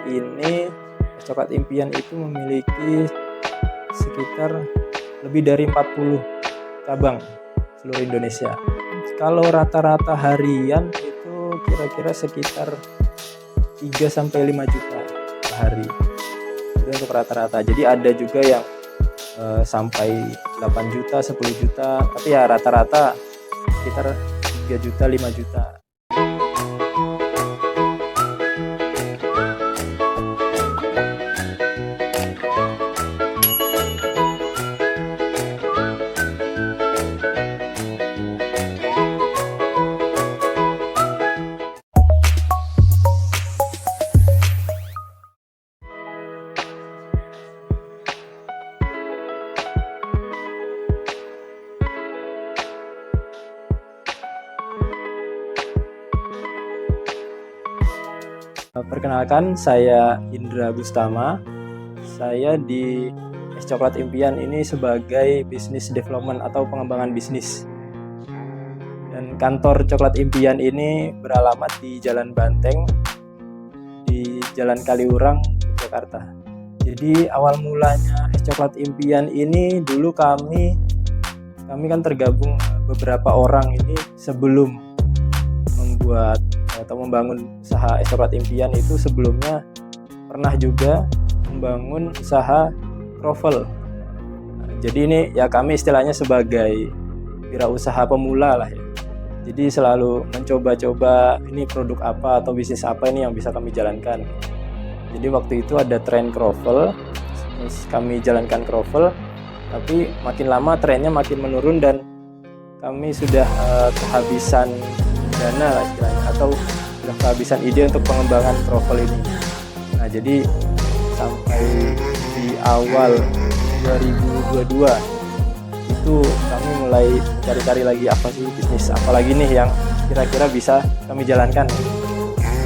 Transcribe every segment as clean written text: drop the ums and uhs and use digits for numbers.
ini Es Coklat Impian itu memiliki sekitar lebih dari 40 cabang seluruh Indonesia. Kalau rata-rata harian itu kira-kira sekitar 3-5 juta per hari. Itu untuk rata-rata. Jadi ada juga yang sampai 8 juta, 10 juta, tapi ya rata-rata sekitar 3 juta, 5 juta. Perkenalkan, saya Indra Bustama. Saya di Es Coklat Impian ini sebagai business development atau pengembangan bisnis. Dan kantor Coklat Impian ini beralamat di Jalan Banteng, di Jalan Kaliurang, Jakarta. Jadi awal mulanya Es Coklat Impian ini dulu kami kan tergabung beberapa orang ini sebelum membuat atau membangun usaha Es Coklat Impian itu sebelumnya pernah juga membangun usaha kroffel. Jadi ini ya kami istilahnya sebagai wirausaha pemula lah ya. Jadi selalu mencoba-coba ini produk apa atau bisnis apa ini yang bisa kami jalankan. Jadi waktu itu ada tren kroffel, terus kami jalankan kroffel, tapi makin lama trennya makin menurun dan kami sudah kehabisan dana lah istilahnya, atau sudah kehabisan ide untuk pengembangan kroffel ini. Nah, jadi sampai di awal 2022 itu kami mulai cari-cari lagi apa sih bisnis apa lagi nih yang kira-kira bisa kami jalankan.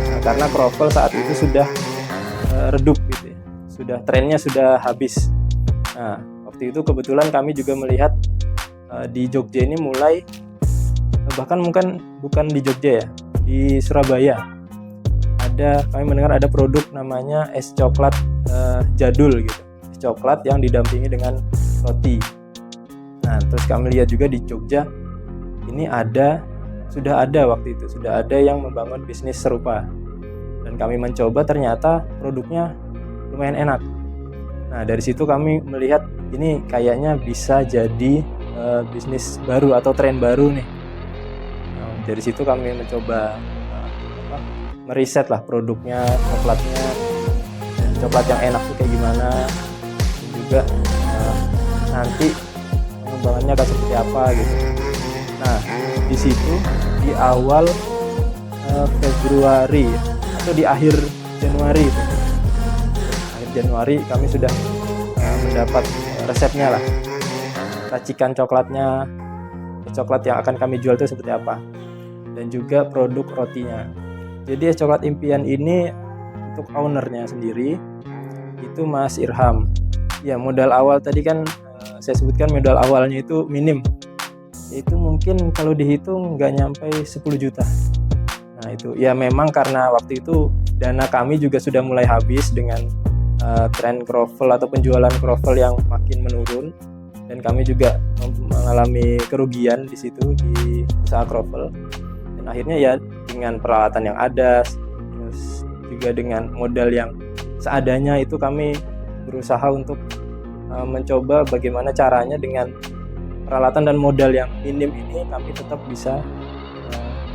Nah, karena kroffel saat itu sudah redup gitu ya. Trennya sudah habis. Nah, waktu itu kebetulan kami juga melihat di Jogja ini mulai, bahkan mungkin bukan di Jogja ya, di Surabaya kami mendengar ada produk namanya es coklat jadul gitu, es coklat yang didampingi dengan roti. Nah, terus kami lihat juga di Jogja ini sudah ada waktu itu sudah ada yang membangun bisnis serupa, dan kami mencoba, ternyata produknya lumayan enak. Nah, dari situ kami melihat ini kayaknya bisa jadi bisnis baru atau tren baru nih. Dari situ kami mencoba meriset lah produknya, coklatnya, dan coklat yang enak tuh kayak gimana, dan juga nanti pengembangannya akan seperti apa gitu. Nah, di situ di awal Februari atau di akhir Januari itu, kami sudah mendapat resepnya lah, racikan coklatnya, coklat yang akan kami jual itu seperti apa, dan juga produk rotinya. Jadi Es Coklat Impian ini untuk ownernya sendiri itu Mas Irham. Ya, modal awal tadi kan saya sebutkan modal awalnya itu minim. Itu mungkin kalau dihitung nggak nyampe 10 juta. Nah, itu ya memang karena waktu itu dana kami juga sudah mulai habis dengan tren kroffel atau penjualan kroffel yang makin menurun, dan kami juga mengalami kerugian di situ di usaha kroffel. Dan akhirnya ya dengan peralatan yang ada, terus juga dengan modal yang seadanya, itu kami berusaha untuk mencoba bagaimana caranya dengan peralatan dan modal yang minim ini kami tetap bisa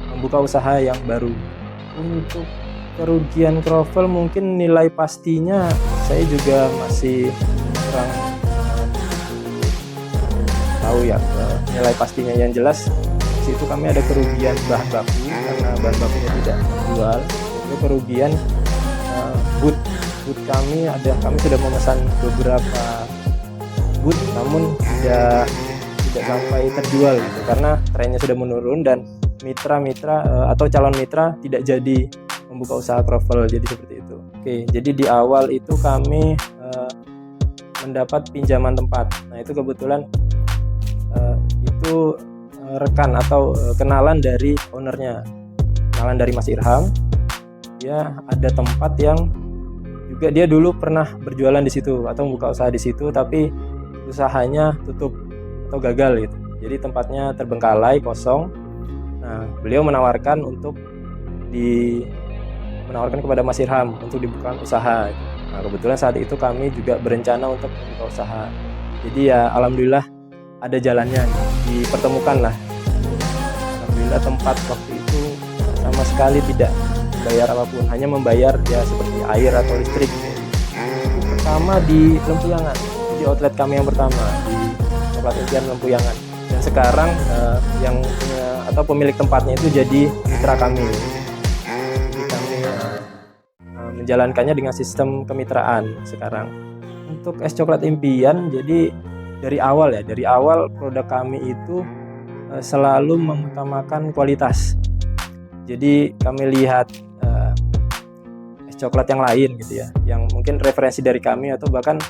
membuka usaha yang baru. Untuk kerugian kroffel mungkin nilai pastinya saya juga masih kurang tahu ya nilai pastinya. Yang jelas di situ kami ada kerugian bahan baku karena bahan bakunya tidak dijual. Itu kerugian boot kami sudah memesan beberapa boot namun tidak sampai terjual gitu, karena trennya sudah menurun dan mitra-mitra atau calon mitra tidak jadi membuka usaha kroffel. Jadi seperti itu. Oke, jadi di awal itu kami mendapat pinjaman tempat. Nah, itu kebetulan itu rekan atau kenalan dari ownernya, kenalan dari Mas Irham. Dia ada tempat yang juga dia dulu pernah berjualan di situ atau membuka usaha di situ, tapi usahanya tutup atau gagal gitu. Jadi tempatnya terbengkalai, kosong. Nah, beliau menawarkan menawarkan kepada Mas Irham untuk dibuka usaha. Nah, kebetulan saat itu kami juga berencana untuk membuka usaha. Jadi ya alhamdulillah ada jalannya, dipertemukan lah. Alhamdulillah tempat waktu itu sama sekali tidak membayar apapun, hanya membayar ya seperti air atau listrik. Pertama di Lempuyangan, di outlet kami yang pertama di Coklat Impian Lempuyangan. Dan sekarang yang punya atau pemilik tempatnya itu jadi mitra kami. Jadi kami menjalankannya dengan sistem kemitraan sekarang. Untuk es coklat impian, jadi dari awal produk kami itu selalu mengutamakan kualitas. Jadi kami lihat es coklat yang lain gitu ya, yang mungkin referensi dari kami atau bahkan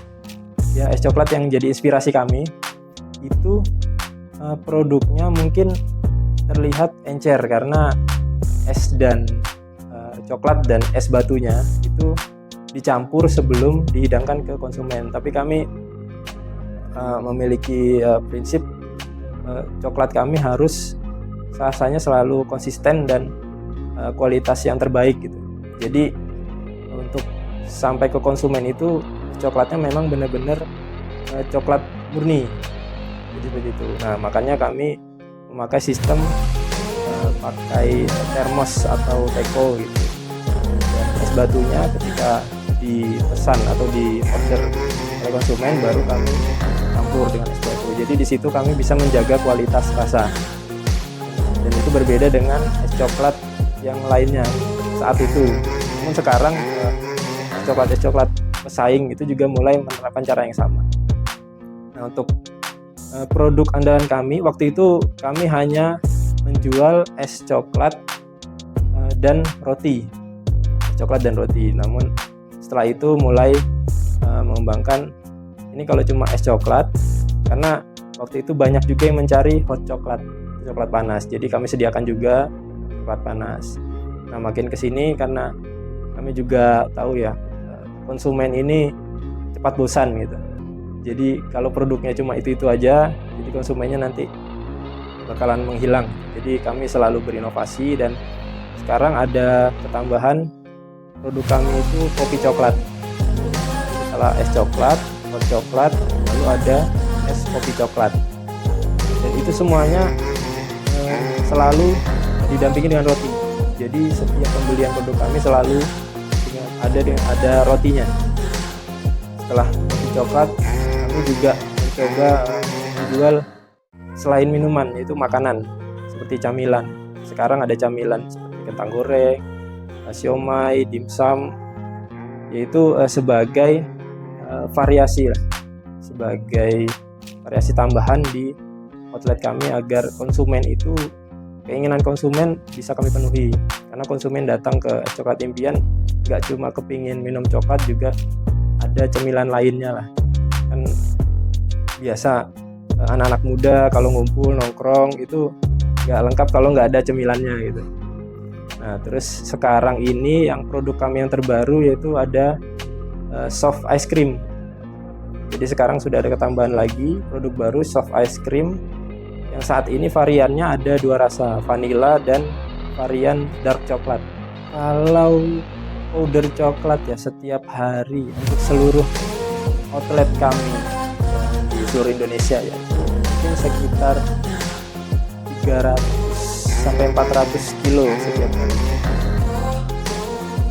ya es coklat yang jadi inspirasi kami, itu produknya mungkin terlihat encer karena es dan coklat dan es batunya itu dicampur sebelum dihidangkan ke konsumen. Tapi kami memiliki prinsip coklat kami harus rasanya selalu konsisten dan kualitas yang terbaik gitu. Jadi untuk sampai ke konsumen itu coklatnya memang benar-benar coklat murni. Jadi begitu. Nah, makanya kami memakai sistem pakai termos atau teko gitu. Dan es batunya ketika dipesan atau di order oleh konsumen baru kami campur dengan es batu. Jadi di situ kami bisa menjaga kualitas rasa. Dan itu berbeda dengan es coklat yang lainnya saat itu. Namun sekarang es coklat pesaing itu juga mulai menerapkan cara yang sama. Nah, untuk produk andalan kami waktu itu kami hanya menjual es coklat dan roti. Es coklat dan roti. Namun setelah itu mulai mengembangkan ini kalau cuma es coklat, karena waktu itu banyak juga yang mencari hot coklat panas. Jadi kami sediakan juga coklat panas. Nah, makin kesini karena kami juga tahu ya konsumen ini cepat bosan gitu. Jadi kalau produknya cuma itu aja, jadi konsumennya nanti bakalan menghilang. Jadi kami selalu berinovasi dan sekarang ada ketambahan produk kami itu kopi coklat. Setelah es coklat, hot coklat, lalu ada es kopi coklat. Dan itu semuanya selalu didampingi dengan roti. Jadi setiap pembelian produk kami selalu ada rotinya. Setelah kopi coklat, kami juga mencoba menjual selain minuman, yaitu makanan seperti camilan. Sekarang ada camilan seperti kentang goreng, siomay, dimsum, yaitu sebagai variasi lah, sebagai variasi tambahan di outlet kami agar konsumen itu keinginan konsumen bisa kami penuhi. Karena konsumen datang ke es coklat impian nggak cuma kepingin minum coklat, juga ada cemilan lainnya lah. Kan biasa anak-anak muda kalau ngumpul nongkrong itu nggak lengkap kalau nggak ada cemilannya gitu. Nah, terus sekarang ini yang produk kami yang terbaru yaitu ada soft ice cream. Jadi sekarang sudah ada ketambahan lagi produk baru soft ice cream yang saat ini variannya ada 2 rasa, vanilla dan varian dark coklat. Kalau powder coklat ya setiap hari untuk seluruh outlet kami di seluruh Indonesia ya mungkin sekitar 300 sampai 400 kilo setiap hari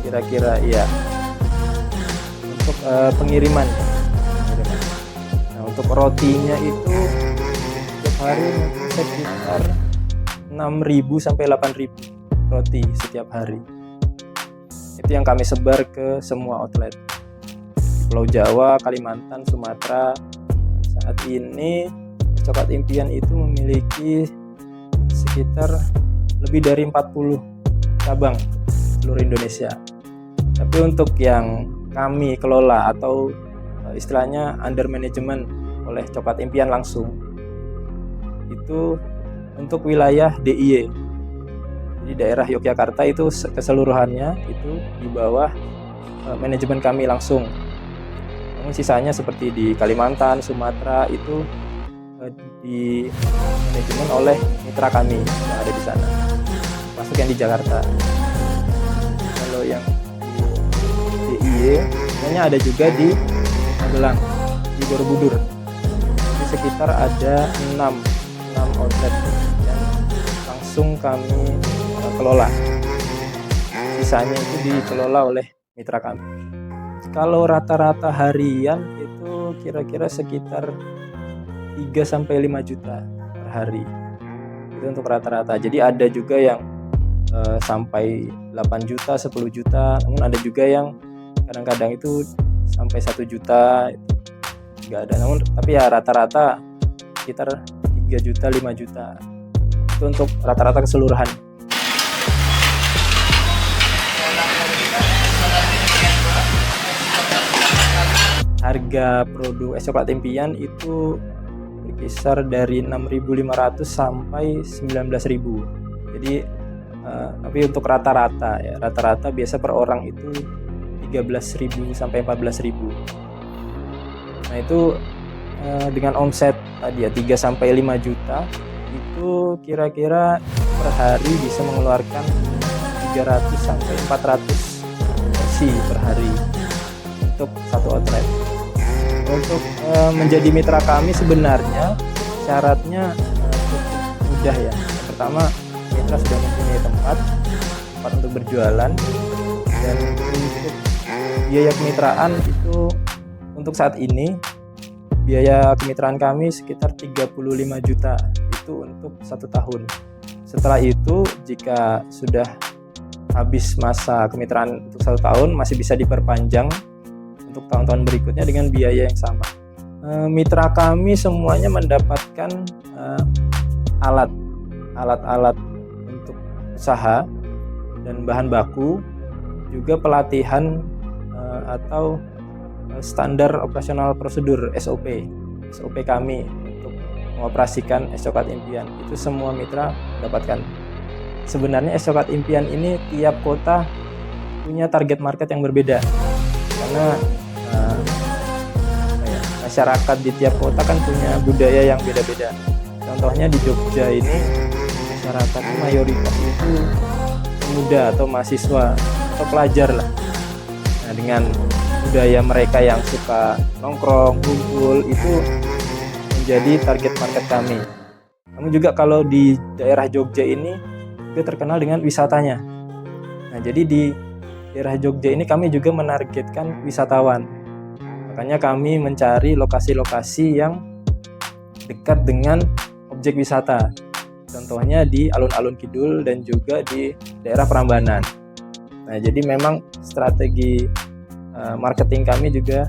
kira-kira ya untuk pengiriman. Nah, untuk rotinya itu setiap hari mungkin sekitar 6.000 sampai 8.000 roti setiap hari. Itu yang kami sebar ke semua outlet Pulau Jawa, Kalimantan, Sumatera. Saat ini Coklat Impian itu memiliki sekitar lebih dari 40 cabang seluruh Indonesia. Tapi untuk yang kami kelola atau istilahnya under management oleh Coklat Impian langsung, itu untuk wilayah DIY. Di daerah Yogyakarta itu keseluruhannya itu di bawah manajemen kami langsung. Namun sisanya seperti di Kalimantan, Sumatera itu di manajemen oleh mitra kami yang ada di sana, masuk yang di Jakarta. Kalau yang di DIY sebenarnya ada juga di Magelang, di Borobudur. Jadi sekitar ada 6 outlet yang langsung kami kelola. Sisanya itu dikelola oleh mitra kami. Kalau rata-rata harian itu kira-kira sekitar 3-5 juta per hari. Itu untuk rata-rata. Jadi ada juga yang sampai 8 juta, 10 juta. Namun ada juga yang kadang-kadang itu sampai 1 juta. Itu juga ada. Namun tapi ya rata-rata sekitar 3 juta, 5 juta. Itu untuk rata-rata keseluruhan. Harga produk es coklat impian itu berkisar dari 6.500 sampai 19.000. Jadi tapi untuk rata-rata ya, rata-rata biasa per orang itu 13.000 sampai 14.000. Nah itu dengan omset tadi ya 3 sampai 5 juta itu kira-kira per hari bisa mengeluarkan 300 sampai 400 porsi per hari untuk satu outlet. Untuk menjadi mitra kami sebenarnya syaratnya cukup mudah ya. Yang pertama, mitra sudah mempunyai tempat untuk berjualan, dan untuk biaya kemitraan itu untuk saat ini biaya kemitraan kami sekitar 35 juta itu untuk 1 tahun. Setelah itu jika sudah habis masa kemitraan untuk 1 tahun masih bisa diperpanjang untuk tahun-tahun berikutnya dengan biaya yang sama. Mitra kami semuanya mendapatkan alat-alat untuk usaha dan bahan baku, juga pelatihan atau standar operasional prosedur SOP kami untuk mengoperasikan es coklat impian. Itu semua mitra mendapatkan. Sebenarnya es coklat impian ini tiap kota punya target market yang berbeda, karena masyarakat di tiap kota kan punya budaya yang beda-beda. Contohnya di Jogja ini masyarakat mayoritas itu pemuda atau mahasiswa atau pelajar lah. Nah dengan budaya mereka yang suka nongkrong, kumpul, itu menjadi target market kami. Namun juga kalau di daerah Jogja ini juga terkenal dengan wisatanya. Nah jadi di daerah Jogja ini kami juga menargetkan wisatawan. Makanya kami mencari lokasi-lokasi yang dekat dengan objek wisata. Contohnya di alun-alun Kidul dan juga di daerah Prambanan. Nah, jadi memang strategi marketing kami juga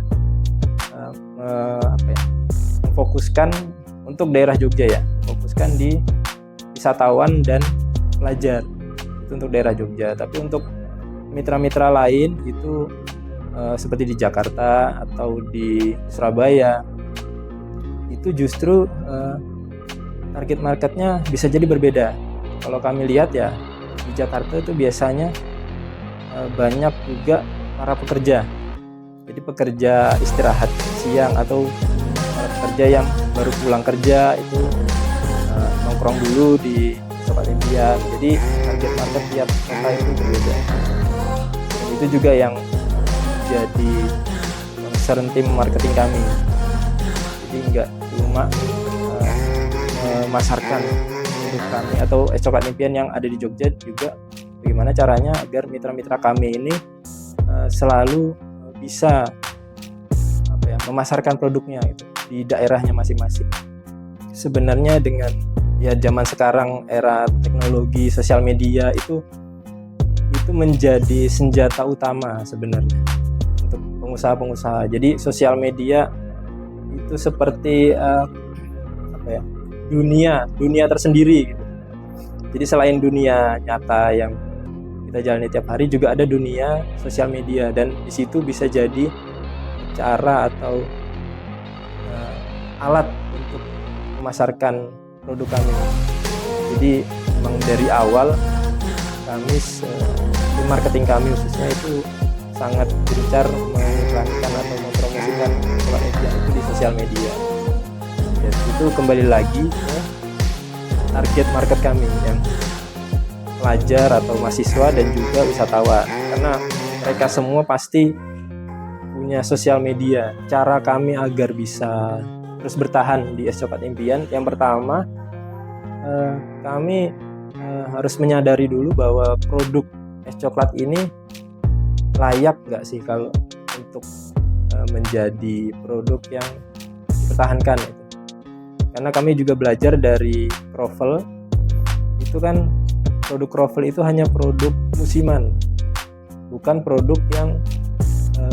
memfokuskan untuk daerah Jogja ya, fokuskan di wisatawan dan pelajar. Itu untuk daerah Jogja. Tapi untuk mitra-mitra lain itu seperti di Jakarta atau di Surabaya, itu justru target marketnya bisa jadi berbeda. Kalau kami lihat ya di Jakarta itu biasanya banyak juga para pekerja. Jadi pekerja istirahat siang atau para pekerja yang baru pulang kerja itu nongkrong dulu di coklat impian. Jadi target market tiap kota itu berbeda. Dan itu juga yang jadi concern tim marketing kami. Jadi nggak cuma memasarkan produk kami atau es coklat impian yang ada di Jogja, juga bagaimana caranya agar mitra-mitra kami ini selalu bisa memasarkan produknya gitu, di daerahnya masing-masing. Sebenarnya dengan ya zaman sekarang era teknologi sosial media itu menjadi senjata utama sebenarnya untuk pengusaha-pengusaha. Jadi sosial media itu seperti dunia tersendiri gitu. Jadi selain dunia nyata yang kita jalani tiap hari, juga ada dunia sosial media, dan di situ bisa jadi cara atau alat untuk memasarkan produk kami. Jadi memang dari awal kami marketing kami khususnya itu sangat gencar mengiklankan atau mempromosikan coklat impian itu di sosial media. Dan itu kembali lagi ke target market kami yang pelajar atau mahasiswa dan juga wisatawan, karena mereka semua pasti punya sosial media. Cara kami agar bisa terus bertahan di Es Coklat Impian, yang pertama kami harus menyadari dulu bahwa produk es coklat ini layak nggak sih kalau untuk menjadi produk yang dipertahankan itu. Karena kami juga belajar dari Croffle, itu kan produk Croffle itu hanya produk musiman, bukan produk yang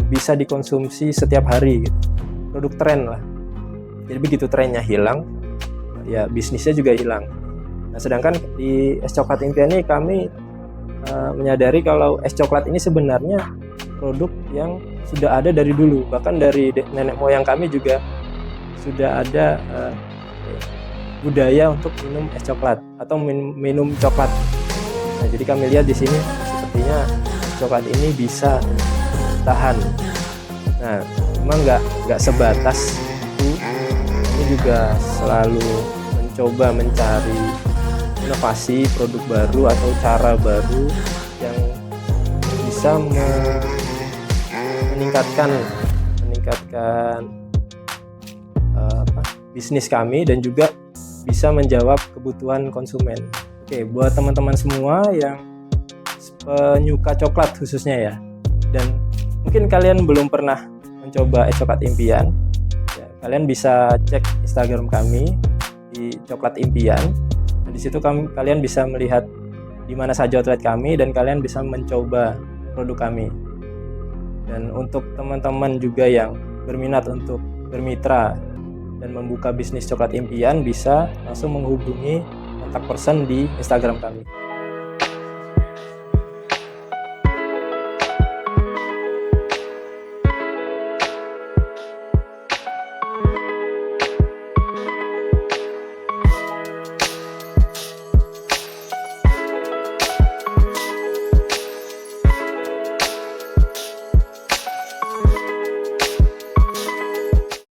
bisa dikonsumsi setiap hari gitu. Produk tren lah. Jadi begitu trennya hilang, ya bisnisnya juga hilang. Nah, sedangkan di Es Coklat Impian ini kami menyadari kalau es coklat ini sebenarnya produk yang sudah ada dari dulu, bahkan dari nenek moyang kami juga sudah ada budaya untuk minum es coklat atau minum coklat. Nah, jadi kami lihat di sini sepertinya coklat ini bisa tahan. Nah, memang nggak sebatas itu, kami juga selalu mencoba mencari inovasi produk baru atau cara baru yang bisa meningkatkan bisnis kami dan juga bisa menjawab kebutuhan konsumen. Oke, buat teman-teman semua yang penyuka coklat khususnya ya, dan mungkin kalian belum pernah mencoba Es Coklat Impian, ya, kalian bisa cek Instagram kami di Coklat Impian. Nah, di situ kalian bisa melihat di mana saja outlet kami dan kalian bisa mencoba produk kami. Dan untuk teman-teman juga yang berminat untuk bermitra dan membuka bisnis Coklat Impian, bisa langsung menghubungi kontak person di Instagram kami.